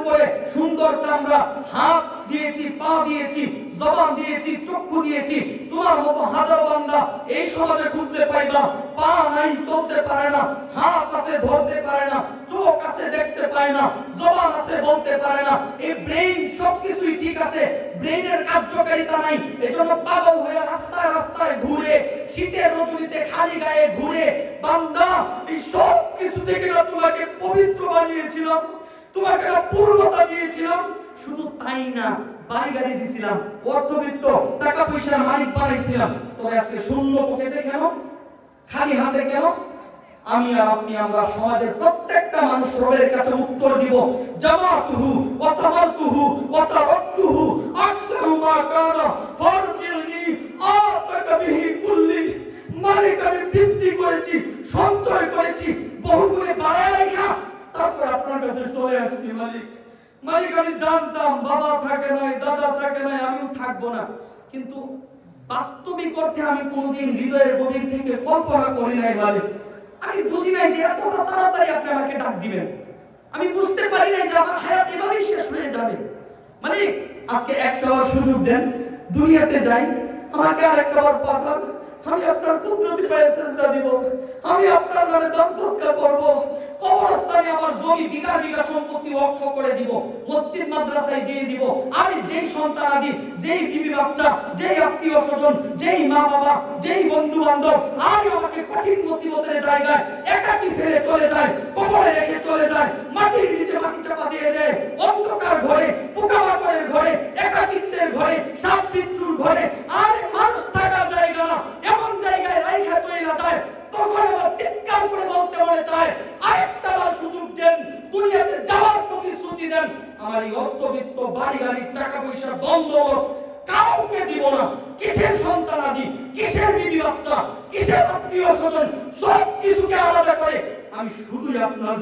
উপরে সুন্দর চামড়া, হাত দিয়েছি, পা দিয়েছি, জবান দিয়েছি, চক্ষু দিয়েছি। তোমার মতো হাজারো বান্দা এই সমাজে খুঁজতে পাইবা, পা নাই চলতে পারে না, হাত আছে ধরতে পারে না, চোখ আছে দেখতে পায় না, জবান আছে বলতে পারে না, এই ব্রেইন সবকিছুই ঠিক আছে, ব্রেইনের কার্যকারিতা নাই। এজন্য পাগল হয়ে রাস্তায় রাস্তায় ঘুরে, শীতের রজনীতে খালি গায়ে ঘুরে। বান্দা, এই সব কিছু থেকে না তোমাকে পবিত্র বানিয়েছিলাম, তোমাকে না পূর্ণতা দিয়েছিলাম। শুধু তাই না, বাড়ি গাড়ি দিছিলাম, অর্থবিত্ত টাকা পয়সার মালিক বানাইছিলাম। তবে আজকে শূন্য পকেটে কেন, খালি হাতে কেন? আমি আর আপনি, আমরা সমাজের প্রত্যেকটা মানুষ রবের কাছে উত্তর দিব, জামাতুহু ওয়া তামারতুহু ওয়া তারাকতুহু আকসারু মা কানা ফারজিনি আতাকা বিহি কুল্লি। মালিক, আমি বৃদ্ধি করেছি, সঞ্চয় করেছি, বহুগুণে বাড়ায় রাখা, তারপর আপনার কাছে চলে আসছি। মালিক, আমি জানতাম বাবা থাকে নাই, দাদা থাকে নাই, আমিও থাকবো না, কিন্তু বাস্তবিক অর্থে আমি কোনোদিন হৃদয়ের গভীর থেকে কল্পনা করি নাই মালিক। আমি বুঝি নাই যে এতটা তাড়াতাড়ি আপনি আমাকে ডাক দিবেন। আমি বুঝতে পারি নাই যে আমার হায়াত এভাবেই শেষ হয়ে যাবে। মালিক, আজকে একটাবার সুযোগ দেন, দুনিয়াতে যাই, আমাকে আর একটাবার পাঠান। আমি আপনার কুদরতি পায়ে সেজদা দিব, আমি আপনার নামে দান সদকা করব, কবরস্থানে আমার জমি বিঘা বিঘা সম্পত্তি ওয়াকফ করে দিব, মসজিদ মাদ্রাসায় দিয়ে দিব। আমি যেই সন্তানাদি, যেই বিবি বাচ্চা, যেই আত্মীয় স্বজন, যেই মা বাবা, যেই বন্ধু বান্ধব আজ আমাকে কঠিন মুসিবতের জায়গায় একাকী ফেলে চলে যায়, কবরে রেখে চলে যায়, মাটির নিচে মাটি চাপা দিয়ে দেয়, অন্ধকার ঘরে, পোকামাকড়ের ঘরে, একাকিত্বের ঘরে, সাপ বিচ্ছুর ঘরে, আর মানুষ থাকার জায়গা না, এমন জায়গায় রাইখা চলে যায়, তখন আমার চিৎকার করে বলতে মনে চায়, আরেকটাবার সুযোগ দেন, দুনিয়াতে যাওয়ার প্রতিশ্রুতি দেন। আমার এই অর্থবিত্ত বাড়ি গাড়ি টাকা পয়সা দ্বন্দ্ব কাউকে দিব না। কিসের সন্তানাদি, কিসের বিবি বাচ্চা, কিসের আত্মীয় স্বজন, সব কিছুকে আলাদা করে আমি শুধুই আপনার